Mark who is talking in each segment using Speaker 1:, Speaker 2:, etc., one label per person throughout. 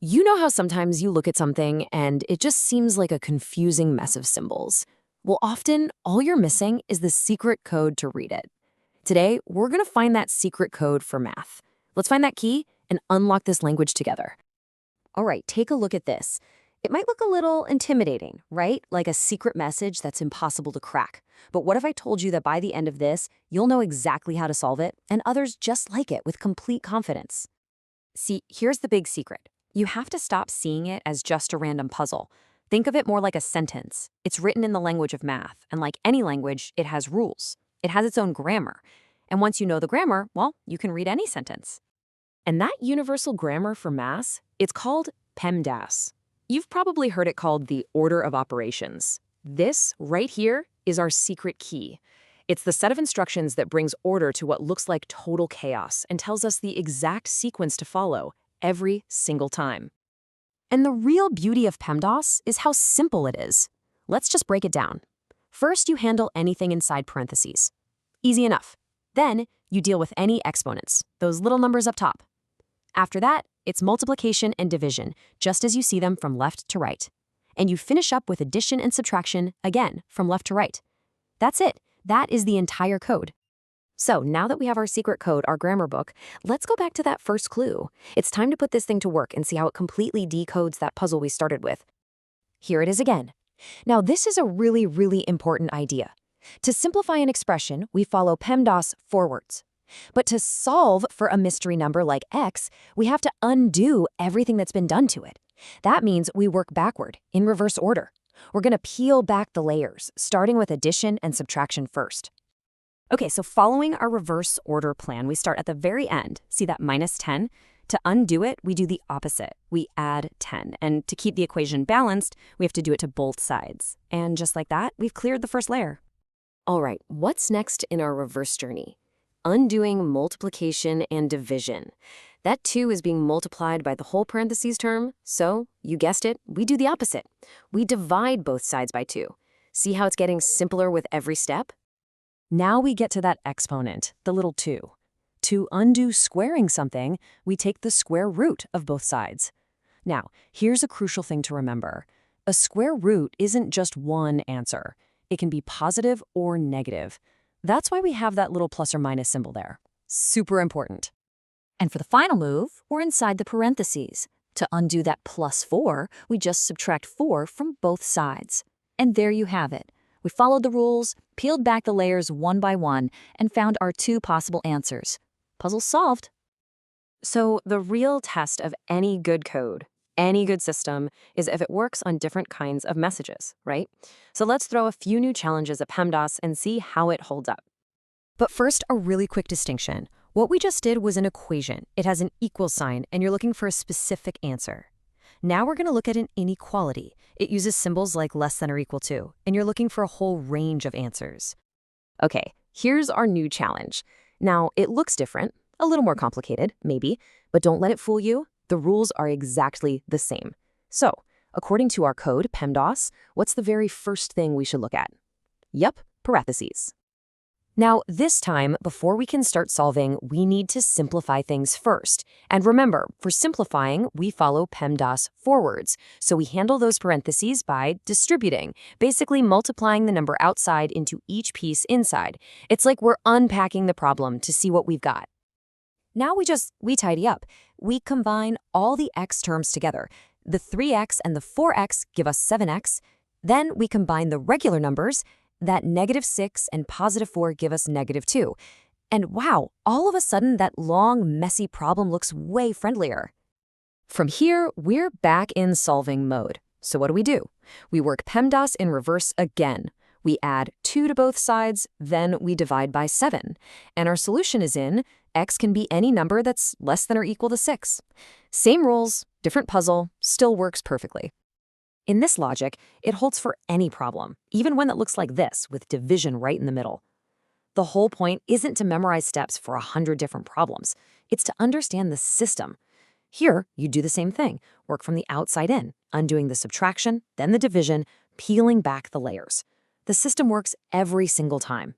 Speaker 1: You know how sometimes you look at something and it just seems like a confusing mess of symbols? Well, often all you're missing is the secret code to read it. Today, we're going to find that secret code for math. Let's find that key and unlock this language together. All right, take a look at this. It might look a little intimidating, right? Like a secret message that's impossible to crack. But what if I told you that by the end of this, you'll know exactly how to solve it and others just like it with complete confidence? See, here's the big secret. You have to stop seeing it as just a random puzzle. Think of it more like a sentence. It's written in the language of math, and like any language, it has rules. It has its own grammar. And once you know the grammar, well, you can read any sentence. And that universal grammar for math, it's called PEMDAS. You've probably heard it called the order of operations. This, right here, is our secret key. It's the set of instructions that brings order to what looks like total chaos and tells us the exact sequence to follow every single time. And the real beauty of PEMDAS is how simple it is. Let's just break it down. First, you handle anything inside parentheses. Easy enough. Then, you deal with any exponents, those little numbers up top. After that, it's multiplication and division, just as you see them from left to right. And you finish up with addition and subtraction, again, from left to right. That's it. That is the entire code. So now that we have our secret code, our grammar book, let's go back to that first clue. It's time to put this thing to work and see how it completely decodes that puzzle we started with. Here it is again. Now this is a really, really important idea. To simplify an expression, we follow PEMDAS forwards. But to solve for a mystery number like x, we have to undo everything that's been done to it. That means we work backward, in reverse order. We're going to peel back the layers, starting with addition and subtraction first. Okay, so following our reverse order plan, we start at the very end. See that minus 10? To undo it, we do the opposite. We add 10. And to keep the equation balanced, we have to do it to both sides. And just like that, we've cleared the first layer. All right, what's next in our reverse journey? Undoing multiplication and division. That 2 is being multiplied by the whole parentheses term, so, you guessed it, we do the opposite. We divide both sides by 2. See how it's getting simpler with every step? Now we get to that exponent, the little 2. To undo squaring something, we take the square root of both sides. Now, here's a crucial thing to remember. A square root isn't just one answer. It can be positive or negative. That's why we have that little plus or minus symbol there. Super important. And for the final move, we're inside the parentheses. To undo that plus 4, we just subtract 4 from both sides. And there you have it. We followed the rules, peeled back the layers one by one, and found our 2 possible answers. Puzzle solved. So the real test of any good code, any good system, is if it works on different kinds of messages, right? So let's throw a few new challenges at PEMDAS and see how it holds up. But first, a really quick distinction. What we just did was an equation. It has an equal sign, and you're looking for a specific answer. Now we're going to look at an inequality. It uses symbols like less than or equal to, and you're looking for a whole range of answers. Okay, here's our new challenge. Now, it looks different, a little more complicated, maybe, but don't let it fool you. The rules are exactly the same. So, according to our code, PEMDAS, what's the very first thing we should look at? Yup, parentheses. Now, this time, before we can start solving, we need to simplify things first. And remember, for simplifying, we follow PEMDAS forwards. So we handle those parentheses by distributing, basically multiplying the number outside into each piece inside. It's like we're unpacking the problem to see what we've got. Now we tidy up. We combine all the x terms together. The 3x and the 4x give us 7x. Then we combine the regular numbers. That -6 and +4 give us -2. And wow, all of a sudden that long, messy problem looks way friendlier. From here, we're back in solving mode. So what do? We work PEMDAS in reverse again. We add 2 to both sides, then we divide by 7. And our solution is in x can be any number that's less than or equal to 6. Same rules, different puzzle, still works perfectly. In this logic, it holds for any problem, even one that looks like this, with division right in the middle. The whole point isn't to memorize steps for 100 different problems. It's to understand the system. Here, you do the same thing. Work from the outside in, undoing the subtraction, then the division, peeling back the layers. The system works every single time.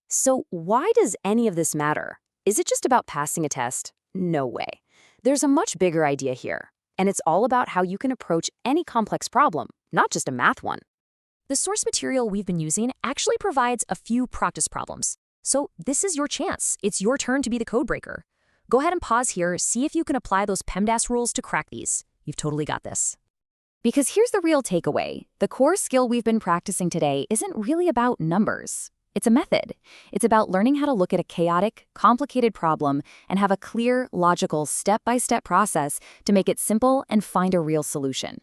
Speaker 1: So why does any of this matter? Is it just about passing a test? No way. There's a much bigger idea here. and it's all about how you can approach any complex problem, not just a math one. The source material we've been using actually provides a few practice problems. So this is your chance. It's your turn to be the code breaker. Go ahead and pause here, see if you can apply those PEMDAS rules to crack these. You've totally got this. Because here's the real takeaway. The core skill we've been practicing today isn't really about numbers. It's a method. It's about learning how to look at a chaotic, complicated problem and have a clear, logical, step-by-step process to make it simple and find a real solution.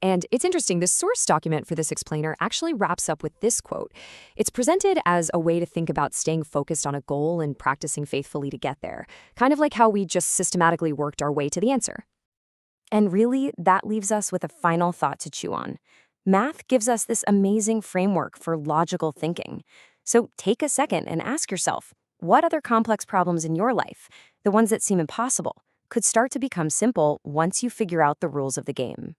Speaker 1: And it's interesting, the source document for this explainer actually wraps up with this quote. It's presented as a way to think about staying focused on a goal and practicing faithfully to get there, kind of like how we just systematically worked our way to the answer. And really, that leaves us with a final thought to chew on. Math gives us this amazing framework for logical thinking. So take a second and ask yourself, what other complex problems in your life, the ones that seem impossible, could start to become simple once you figure out the rules of the game?